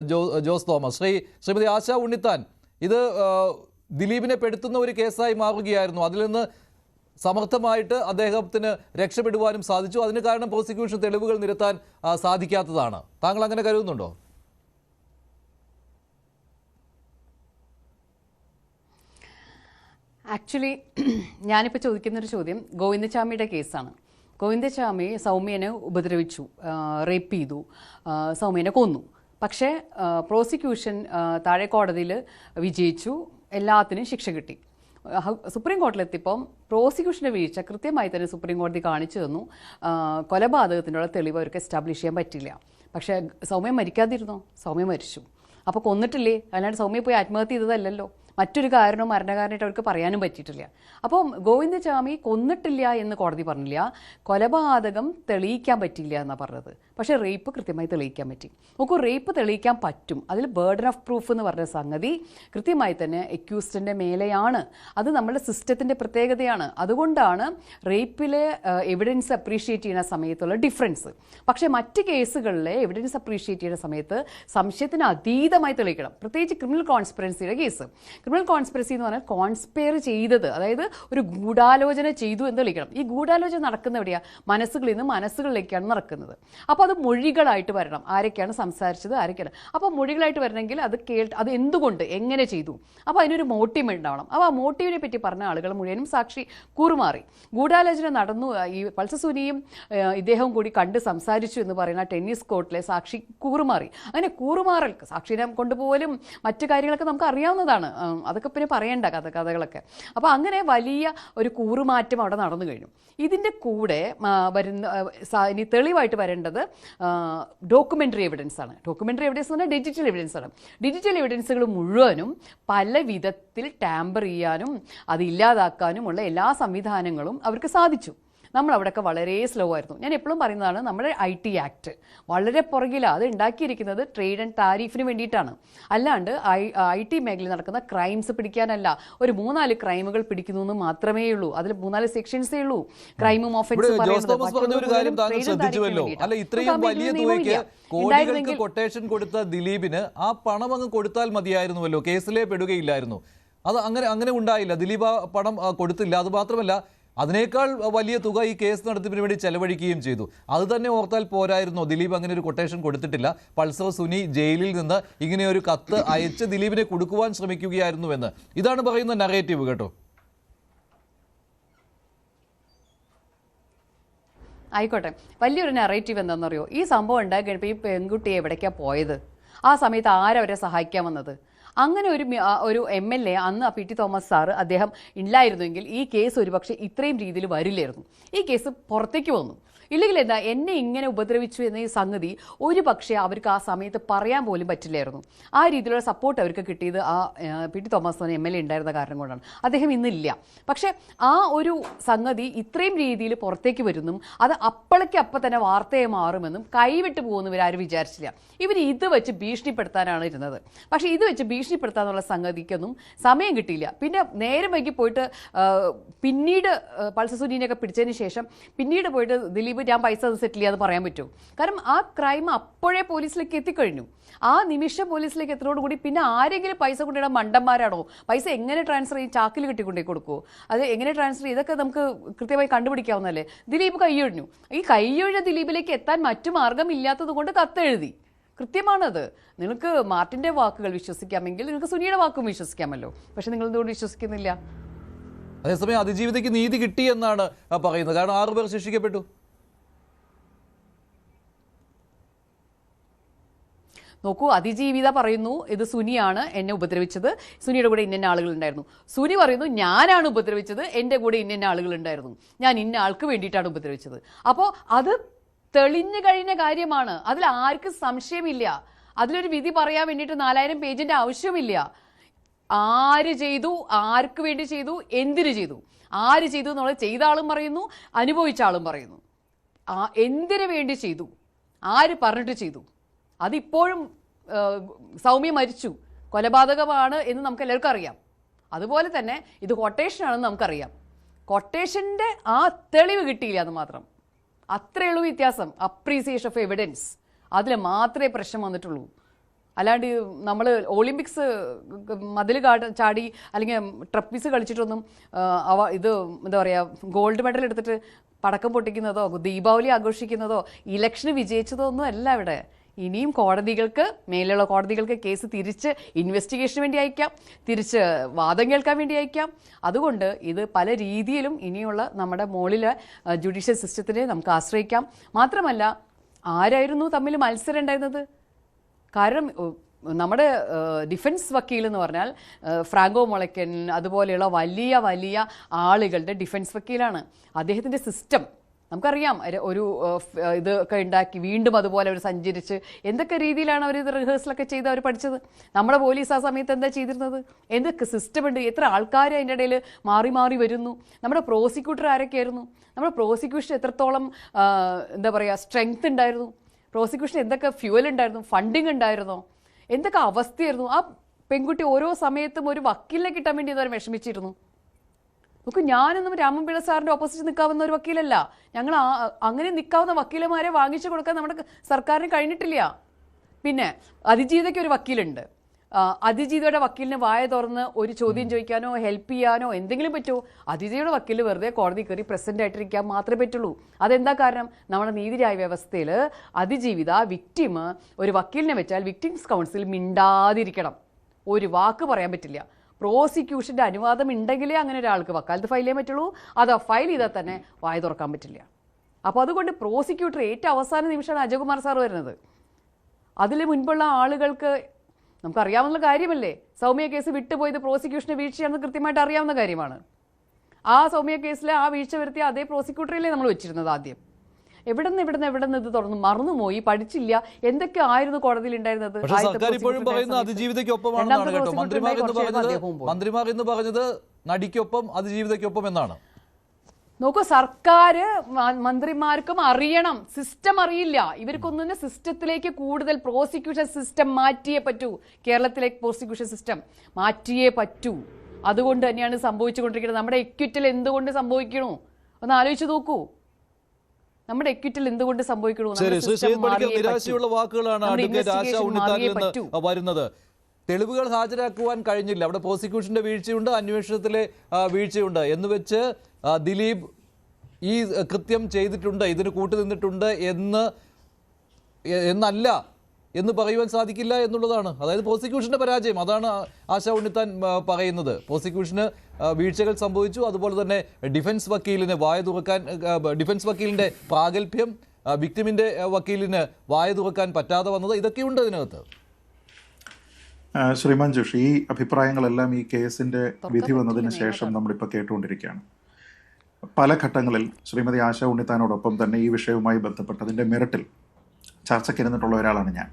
Jose Thomas. Shrimati ആശ ഉണ്ണിത്താൻ, ഇത് ദിലീപിനെ പെടുത്തുന്ന ഒരു കേസായി മാറുകയായിരുന്നു. അതിൽ നിന്ന് സമർത്ഥമായിട്ട് അദ്ദേഹത്തിന് രക്ഷപ്പെടുവാനും സാധിച്ചു. അതിന് കാരണം പ്രോസിക്യൂഷൻ തെളിവുകൾ നിരത്താൻ സാധിക്കാത്തതാണ്. താങ്കൾ അങ്ങനെ കരുതുന്നുണ്ടോ? ആക്ച്വലി ഞാനിപ്പോൾ ചോദിക്കുന്നൊരു ചോദ്യം ഗോവിന്ദചാമിയുടെ കേസാണ്. ഗോവിന്ദചാമി സൗമ്യനെ ഉപദ്രവിച്ചു, റേപ്പ് ചെയ്തു, സൗമ്യനെ കൊന്നു. പക്ഷേ പ്രോസിക്യൂഷൻ താഴെ കോടതിയിൽ വിജയിച്ചു, എല്ലാത്തിനും ശിക്ഷ കിട്ടി. സുപ്രീം കോടതിയിലെത്തിയപ്പം പ്രോസിക്യൂഷൻ്റെ വീഴ്ച കൃത്യമായി തന്നെ സുപ്രീം കോടതി കാണിച്ചു തന്നു. കൊലപാതകത്തിനുള്ള തെളിവ് അവർക്ക് എസ്റ്റാബ്ലിഷ് ചെയ്യാൻ പറ്റില്ല. പക്ഷേ സൗമ്യ മരിക്കാതിരുന്നോ? സൗമ്യ മരിച്ചു. അപ്പോൾ കൊന്നിട്ടില്ലേ? അല്ലാണ്ട് സൗമ്യ പോയി ആത്മഹത്യ ചെയ്തതല്ലല്ലോ. മറ്റൊരു കാരണവും മരണകാരനായിട്ട് അവർക്ക് പറയാനും പറ്റിയിട്ടില്ല. അപ്പം ഗോവിന്ദചാമി കൊന്നിട്ടില്ല എന്ന് കോടതി പറഞ്ഞില്ല, കൊലപാതകം തെളിയിക്കാൻ പറ്റില്ല എന്നാണ് പറഞ്ഞത്. പക്ഷേ റേപ്പ് കൃത്യമായി തെളിയിക്കാൻ പറ്റി. നോക്കൂ, റേപ്പ് തെളിയിക്കാൻ പറ്റും. അതിൽ ബേർഡൻ ഓഫ് പ്രൂഫ് എന്ന് പറഞ്ഞ സംഗതി കൃത്യമായി തന്നെ അക്യൂസ്ഡിൻ്റെ മേലെയാണ്. അത് നമ്മുടെ സിസ്റ്റത്തിൻ്റെ പ്രത്യേകതയാണ്. അതുകൊണ്ടാണ് റേപ്പിലെ എവിഡൻസ് അപ്രീഷിയേറ്റ് ചെയ്യുന്ന സമയത്തുള്ള ഡിഫറൻസ്. പക്ഷേ മറ്റ് കേസുകളിലെ എവിഡൻസ് അപ്രീഷിയേറ്റ് ചെയ്യുന്ന സമയത്ത് സംശയത്തിന് അതീതമായി തെളിയിക്കണം. പ്രത്യേകിച്ച് ക്രിമിനൽ കോൺസ്പിറൻസിയുടെ കേസ്. ക്രിമിനൽ കോൺസ്പിറസി എന്ന് പറഞ്ഞാൽ കോൺസ്പയർ ചെയ്തത്, അതായത് ഒരു ഗൂഢാലോചന ചെയ്തു എന്ന് തെളിയിക്കണം. ഈ ഗൂഢാലോചന നടക്കുന്ന എവിടെയാണ്? മനസ്സുകളിൽ നിന്ന് മനസ്സുകളിലേക്കാണ് നടക്കുന്നത്. അപ്പോൾ അത് മൊഴികളായിട്ട് വരണം. ആരൊക്കെയാണ് സംസാരിച്ചത്, ആരൊക്കെയാണ്. അപ്പോൾ മൊഴികളായിട്ട് വരണമെങ്കിൽ അത് എന്തുകൊണ്ട്, എങ്ങനെ ചെയ്തു, അപ്പോൾ അതിനൊരു മോട്ടീവ് ഉണ്ടാവണം. അപ്പോൾ ആ മോട്ടീവിനെ പറ്റി പറഞ്ഞ ആളുകൾ മുഴുവനും സാക്ഷി കൂറുമാറി. ഗൂഢാലോചന നടന്നു, ഈ പൾസസുനിയും ഇദ്ദേഹവും കൂടി കണ്ട് സംസാരിച്ചു എന്ന് പറയുന്ന ടെന്നീസ് കോർട്ടിലെ സാക്ഷി കൂറുമാറി. അങ്ങനെ കൂറുമാറൽ, സാക്ഷിനെ കൊണ്ടുപോലും മറ്റു കാര്യങ്ങളൊക്കെ നമുക്ക് അറിയാവുന്നതാണ്. അതൊക്കെ പിന്നെ പറയേണ്ട കഥകളൊക്കെ. അപ്പോൾ അങ്ങനെ വലിയ ഒരു കൂറുമാറ്റം അവിടെ നടന്നു കഴിഞ്ഞു. ഇതിൻ്റെ കൂടെ ഇനി തെളിവായിട്ട് വരേണ്ടത് ഡോക്യുമെൻ്ററി എവിഡൻസ് ആണ്. ഡോക്യുമെൻ്ററി എവിഡൻസ് എന്ന് പറഞ്ഞാൽ ഡിജിറ്റൽ എവിഡൻസ് ആണ്. ഡിജിറ്റൽ എവിഡൻസുകൾ മുഴുവനും പല വിധത്തിൽ ടാമ്പർ ചെയ്യാനും അത് ഇല്ലാതാക്കാനും ഉള്ള എല്ലാ സംവിധാനങ്ങളും അവർക്ക് സാധിച്ചു. നമ്മളവിടെയൊക്കെ വളരെ സ്ലോ ആയിരുന്നു. ഞാൻ എപ്പോഴും പറയുന്നതാണ്, നമ്മുടെ IT ആക്ട് വളരെ പുറകിലാണ്. അത് ഉണ്ടാക്കിയിരിക്കുന്നത് ട്രേഡ് ആൻഡ് താരിഫിന് വേണ്ടിയിട്ടാണ്, അല്ലാണ്ട് IT മേഖലയിൽ നടക്കുന്ന ക്രൈംസ് പിടിക്കാനല്ല. ഒരു 3-4 ക്രൈമുകൾ പിടിക്കുന്നു എന്ന് മാത്രമേ ഉള്ളൂ. അതിൽ 3-4 സെക്ഷൻസേ ഉള്ളൂ. ക്രൈമും ഓഫൻസും കോടികൾക്ക് കൊട്ടേഷൻ കൊടുത്ത ദിലീപിന് ആ പണം അങ്ങ് കൊടുത്താൽ മതിയായിരുന്നുവല്ലോ, കേസിലേ പെടുകയില്ലായിരുന്നു. അത് അങ്ങനെ ഉണ്ടായില്ല. ദിലീപ് ആ പണം കൊടുത്തില്ല. അത് മാത്രമല്ല, അതിനേക്കാൾ വലിയ തുക ഈ കേസ് നടത്തിപ്പിന് വേണ്ടി ചെലവഴിക്കുകയും ചെയ്തു. അത് തന്നെ ഓർത്താൽ പോരായിരുന്നോ? ദിലീപ് അങ്ങനെ ഒരു കൊട്ടേഷൻ കൊടുത്തിട്ടില്ല, പൾസർ സുനി ജയിലിൽ നിന്ന് ഇങ്ങനെ ഒരു കത്ത് അയച്ച് ദിലീപിനെ കൊടുക്കുവാൻ ശ്രമിക്കുകയായിരുന്നുവെന്ന്. ഇതാണ് പറയുന്ന നറേറ്റീവ് കേട്ടോ. ആയിക്കോട്ടെ, വലിയൊരു നറേറ്റീവ് എന്താണെന്നറിയോ? ഈ സംഭവം ഉണ്ടായി കഴിഞ്ഞപ്പോൾ ഈ പെൺകുട്ടി എവിടേക്കാണ് പോയത്? ആ സമയത്ത് ആരവരെ സഹായിക്കാൻ വന്നത്? അങ്ങനെ ഒരു MLA അന്ന് PT തോമസ് സാറ് അദ്ദേഹം ഇല്ലായിരുന്നെങ്കിൽ ഈ കേസ് ഒരുപക്ഷെ ഇത്രയും രീതിയിൽ വരില്ലായിരുന്നു. ഈ കേസ് പുറത്തേക്ക് വന്നു. ഇല്ലെങ്കിൽ എന്താ, എന്നെ ഇങ്ങനെ ഉപദ്രവിച്ചു എന്ന ഈ സംഗതി ഒരു പക്ഷേ അവർക്ക് ആ സമയത്ത് പറയാൻ പോലും പറ്റില്ലായിരുന്നു. ആ രീതിയിലുള്ള സപ്പോർട്ട് അവർക്ക് കിട്ടിയത് ആ PT തോമസ് MLA ഉണ്ടായിരുന്ന കാരണം കൊണ്ടാണ്. അദ്ദേഹം ഇന്നില്ല. പക്ഷേ ആ ഒരു സംഗതി ഇത്രയും രീതിയിൽ പുറത്തേക്ക് വരുന്നും അത് അപ്പം തന്നെ വാർത്തയെ മാറുമെന്നും കൈവിട്ട് പോകുന്നു ഇവരാരും വിചാരിച്ചില്ല. ഇവർ ഇത് വെച്ച് ഭീഷണിപ്പെടുത്താനാണ് ഇരുന്നത്. പക്ഷേ ഇത് വെച്ച് ഭീഷണിപ്പെടുത്താനുള്ള സംഗതിക്കൊന്നും സമയം കിട്ടിയില്ല. പിന്നെ നേരം വൈകി പോയിട്ട് പിന്നീട് പൾസസുനിയൊക്കെ പിടിച്ചതിന് ശേഷം പിന്നീട് പോയിട്ട് ദിലീപ് ഞാൻ പൈസ സെറ്റിൽ ചെയ്യാതെ പറയാൻ പറ്റുമോ? കാരണം ആ ക്രൈം അപ്പോഴേ പോലീസിലേക്ക് എത്തിക്കഴിഞ്ഞു. ആ നിമിഷം പോലീസിലേക്ക് എത്തുന്നതോടുകൂടി പിന്നെ ആരെങ്കിലും പൈസ കൊണ്ടിടാൻ മണ്ടന്മാരാണോ? പൈസ എങ്ങനെ ട്രാൻസ്ഫർ ചെയ്യും? ചാക്കിൽ കെട്ടിക്കൊണ്ടേ കൊടുക്കുമോ? അത് എങ്ങനെ ട്രാൻസ്ഫർ ചെയ്യും? ഇതൊക്കെ നമുക്ക് കൃത്യമായി കണ്ടുപിടിക്കാവുന്നതല്ലേ. ദിലീപ് കൈയൊഴിഞ്ഞു. ഈ കൈയൊഴിഞ്ഞ ദിലീപിലേക്ക് എത്താൻ മറ്റു മാർഗമില്ലാത്തത് കൊണ്ട് കത്തെഴുതി. കൃത്യമാണത്. നിങ്ങൾക്ക് മാർട്ടിൻ്റെ വാക്കുകൾ വിശ്വസിക്കാമെങ്കിൽ നിങ്ങൾക്ക് സുനിയുടെ വാക്കും വിശ്വസിക്കാമല്ലോ. പക്ഷെ നിങ്ങൾ എന്തുകൊണ്ട് വിശ്വസിക്കുന്നില്ല? അതേസമയം അതിജീവിതയ്ക്ക് നീതി കിട്ടി എന്നാണ് പറയുന്നത്. കാരണം 6 പേർ ശിക്ഷിക്കപ്പെട്ടു. നോക്കൂ, അതിജീവിത പറയുന്നു ഇത് സുനിയാണ് എന്നെ ഉപദ്രവിച്ചത്, സുനിയുടെ കൂടെ ഇന്ന ആളുകളുണ്ടായിരുന്നു. സുനി പറയുന്നു ഞാനാണ് ഉപദ്രവിച്ചത്, എൻ്റെ കൂടെ ഇന്ന ആളുകളുണ്ടായിരുന്നു, ഞാൻ ഇന്ന ആൾക്ക് വേണ്ടിയിട്ടാണ് ഉപദ്രവിച്ചത്. അപ്പോൾ അത് തെളിഞ്ഞു കഴിഞ്ഞ കാര്യമാണ്. അതിൽ ആർക്കും സംശയമില്ല. അതിലൊരു വിധി പറയാൻ വേണ്ടിയിട്ട് 4000 പേജിൻ്റെ ആവശ്യമില്ല. ആര് ചെയ്തു, ആർക്ക് വേണ്ടി ചെയ്തു, എന്തിനു ചെയ്തു, ആര് ചെയ്തു എന്നുള്ളത് ചെയ്ത ആളും പറയുന്നു, അനുഭവിച്ച ആളും പറയുന്നു. എന്തിനു വേണ്ടി ചെയ്തു, ആര് പറഞ്ഞിട്ട് ചെയ്തു. അതിപ്പോഴും സൗമ്യ മരിച്ചു, കൊലപാതകമാണ് എന്ന് നമുക്ക് എല്ലാവർക്കും അറിയാം. അതുപോലെ തന്നെ ഇത് കൊട്ടേഷനാണെന്ന് നമുക്കറിയാം. കൊട്ടേഷൻ്റെ ആ തെളിവ് കിട്ടിയില്ല എന്ന് മാത്രം. അത്രയുള്ളൂ വ്യത്യാസം. അപ്രീസിയേഷൻ ഓഫ് എവിഡൻസ്, അതിൽ മാത്രമേ പ്രശ്നം വന്നിട്ടുള്ളൂ. അല്ലാണ്ട് നമ്മൾ ഒളിമ്പിക്സ് മതിൽ ചാടി അല്ലെങ്കിൽ ട്രപ്പീസ് കളിച്ചിട്ടൊന്നും ഇത് എന്താ പറയുക ഗോൾഡ് മെഡൽ എടുത്തിട്ട് പടക്കം പൊട്ടിക്കുന്നതോ ദീപാവലി ആഘോഷിക്കുന്നതോ ഇലക്ഷന് വിജയിച്ചതോ ഒന്നും അല്ല ഇവിടെ. ഇനിയും കോടതികൾക്ക്, മേലുള്ള കോടതികൾക്ക് കേസ് തിരിച്ച് ഇൻവെസ്റ്റിഗേഷന് വേണ്ടി അയക്കാം, തിരിച്ച് വാദം കേൾക്കാൻ വേണ്ടി അയക്കാം. അതുകൊണ്ട് ഇത് പല രീതിയിലും ഇനിയുള്ള നമ്മുടെ മുകളിലെ ജുഡീഷ്യൽ സിസ്റ്റത്തിനെ നമുക്ക് ആശ്രയിക്കാം. മാത്രമല്ല, ആരായിരുന്നു തമ്മിൽ മത്സരം ഉണ്ടായിരുന്നത്? കാരണം നമ്മുടെ ഡിഫൻസ് വക്കീൽ എന്ന് പറഞ്ഞാൽ ഫ്രാങ്കോ മൊളയ്ക്കൻ അതുപോലെയുള്ള വലിയ വലിയ ആളുകളുടെ ഡിഫൻസ് വക്കീലാണ്. അദ്ദേഹത്തിൻ്റെ സിസ്റ്റം നമുക്കറിയാം. ഒരു ഇതൊക്കെ ഉണ്ടാക്കി വീണ്ടും അതുപോലെ അവർ സഞ്ചരിച്ച് എന്തൊക്കെ രീതിയിലാണ് അവർ ഇത് റിഹേഴ്സലൊക്കെ ചെയ്ത് അവർ പഠിച്ചത്. നമ്മുടെ പോലീസ് ആ സമയത്ത് എന്താ ചെയ്തിരുന്നത്? എന്തൊക്കെ സിസ്റ്റം ഉണ്ട്, എത്ര ആൾക്കാർ അതിൻ്റെ ഇടയിൽ മാറി മാറി വരുന്നു. നമ്മുടെ പ്രോസിക്യൂട്ടർ ആരൊക്കെയായിരുന്നു? നമ്മുടെ പ്രോസിക്യൂഷൻ എത്രത്തോളം എന്താ പറയുക സ്ട്രെങ്ത് ഉണ്ടായിരുന്നു? പ്രോസിക്യൂഷൻ എന്തൊക്കെ ഫ്യൂവൽ ഉണ്ടായിരുന്നു, ഫണ്ടിങ് ഉണ്ടായിരുന്നോ, എന്തൊക്കെ അവസ്ഥയായിരുന്നു. ആ പെൺകുട്ടി ഓരോ സമയത്തും ഒരു വക്കീലിനെ കിട്ടാൻ വേണ്ടി ഇതുവരെ വിഷമിച്ചിരുന്നു. നമുക്ക് ഞാനൊന്നും രാമൻപിള്ള സാറിൻ്റെ ഓപ്പോസിറ്റ് നിൽക്കാവുന്ന ഒരു വക്കീലല്ല. ഞങ്ങൾ അങ്ങനെ നിൽക്കാവുന്ന വക്കീലന്മാരെ വാങ്ങിച്ചു കൊടുക്കാൻ നമ്മുടെ സർക്കാരിന് കഴിഞ്ഞിട്ടില്ല. പിന്നെ അതിജീവിതയ്ക്ക് ഒരു വക്കീലുണ്ട്. അതിജീവിതയുടെ വക്കീലിന് വായ തുറന്ന് ഒരു ചോദ്യം ചോദിക്കാനോ ഹെൽപ്പ് ചെയ്യാനോ എന്തെങ്കിലും പറ്റുമോ? അതിജീവിയുടെ വക്കീൽ വെറുതെ കോടതി കയറി പ്രസന്റ് ആയിട്ടിരിക്കാൻ മാത്രമേ പറ്റുള്ളൂ. അതെന്താ കാരണം? നമ്മുടെ നീതിന്യായ വ്യവസ്ഥയിൽ അതിജീവിത വിക്ടിം ഒരു വക്കീലിനെ വെച്ചാൽ വിക്ടിംസ് കൗൺസിൽ മിണ്ടാതിരിക്കണം, ഒരു വാക്ക് പറയാൻ പറ്റില്ല. പ്രോസിക്യൂഷൻ്റെ അനുവാദം ഉണ്ടെങ്കിലേ അങ്ങനെ ഒരാൾക്ക് വക്കാലത്ത് ഫയൽ ചെയ്യാൻ പറ്റുള്ളൂ. അത് ഫയൽ ചെയ്താൽ തന്നെ വായ തുറക്കാൻ പറ്റില്ല. അപ്പോൾ അതുകൊണ്ട് പ്രോസിക്യൂട്ടർ ഏറ്റവും അവസാന നിമിഷമാണ് അജയകുമാർ സാർ വരുന്നത്. അതിൽ മുൻപുള്ള ആളുകൾക്ക് നമുക്കറിയാവുന്ന കാര്യമല്ലേ, സൗമ്യ കേസ് വിട്ടുപോയത് പ്രോസിക്യൂഷന് വീഴ്ചയാണെന്ന് കൃത്യമായിട്ട് അറിയാവുന്ന കാര്യമാണ്. ആ സൗമ്യ കേസിൽ ആ വീഴ്ച വരുത്തിയ അതേ പ്രോസിക്യൂട്ടറിലേ നമ്മൾ വെച്ചിരുന്നത് ആദ്യം. എവിടെ നിന്ന് ഇത് തുറന്നു മറന്നുപോയി, പഠിച്ചില്ല, എന്തൊക്കെ ആയിരുന്നു കോടതിയിൽ ഉണ്ടായിരുന്നത്. മന്ത്രിമാർ എന്ന് പറഞ്ഞത് നടിക്കൊപ്പം അതിജീവിതയ്ക്കൊപ്പം എന്നാണ്. നോക്കൂ, സർക്കാർ മന്ത്രിമാർക്കും അറിയണം, സിസ്റ്റം അറിയില്ല. ഇവർക്കൊന്നും സിസ്റ്റത്തിലേക്ക് കൂടുതൽ പ്രോസിക്യൂഷൻ സിസ്റ്റം മാറ്റിയേ പറ്റൂ. കേരളത്തിലെ പ്രോസിക്യൂഷൻ സിസ്റ്റം മാറ്റിയേ പറ്റൂ. അതുകൊണ്ട് തന്നെയാണ് സംഭവിച്ചുകൊണ്ടിരിക്കുന്നത്. നമ്മുടെ എക്വിറ്റൽ എന്തുകൊണ്ട് സംഭവിക്കണു ഒന്ന് ആലോചിച്ച് നോക്കൂ. നമ്മുടെ എക്വിറ്റൽ എന്തുകൊണ്ട് സംഭവിക്കണു? നിരാശയുള്ള വാക്കുകളാണ് അഡ്വക്കേറ്റ് ആശ ഉണ്ണിത്താനിൽ നിന്ന് വരുന്നത്. തെളിവുകൾ ഹാജരാക്കുവാൻ കഴിഞ്ഞില്ല, അവിടെ പ്രോസിക്യൂഷന്റെ വീഴ്ചയുണ്ട്, അന്വേഷണത്തിലെ വീഴ്ചയുണ്ട് എന്ന് വെച്ച് ദിലീപ് ഈ കൃത്യം ചെയ്തിട്ടുണ്ട്, ഇതിന് കൂട്ടുനിന്നിട്ടുണ്ട് എന്നല്ല എന്ന് പറയുവാൻ സാധിക്കില്ല എന്നുള്ളതാണ്. അതായത് പ്രോസിക്യൂഷന്റെ പരാജയം, അതാണ് ആശ ഉണ്ണിത്താൻ പറയുന്നത്. പ്രോസിക്യൂഷന് വീഴ്ചകൾ സംഭവിച്ചു, അതുപോലെ തന്നെ ഡിഫൻസ് വക്കീലിന് വായ തുറക്കാൻ, ഡിഫൻസ് വക്കീലിന്റെ പ്രാഗൽഭ്യം, വിക്ടിമിന്റെ വക്കീലിന് വായ തുറക്കാൻ പറ്റാതെ വന്നത്, ഇതൊക്കെയുണ്ട് അതിനകത്ത്. ശ്രീമാൻ ജോഷി, ഈ അഭിപ്രായങ്ങളെല്ലാം ഈ കേസിന്റെ വിധി വന്നതിന് ശേഷം നമ്മളിപ്പോൾ കേട്ടുകൊണ്ടിരിക്കുകയാണ്. പല ഘട്ടങ്ങളിൽ ശ്രീമതി ആശ ഉണ്ണിത്താനോടൊപ്പം തന്നെ ഈ വിഷയവുമായി ബന്ധപ്പെട്ട് അതിന്റെ മെറിറ്റിൽ ചർച്ചയ്ക്കിരുന്നിട്ടുള്ള ഒരാളാണ് ഞാൻ.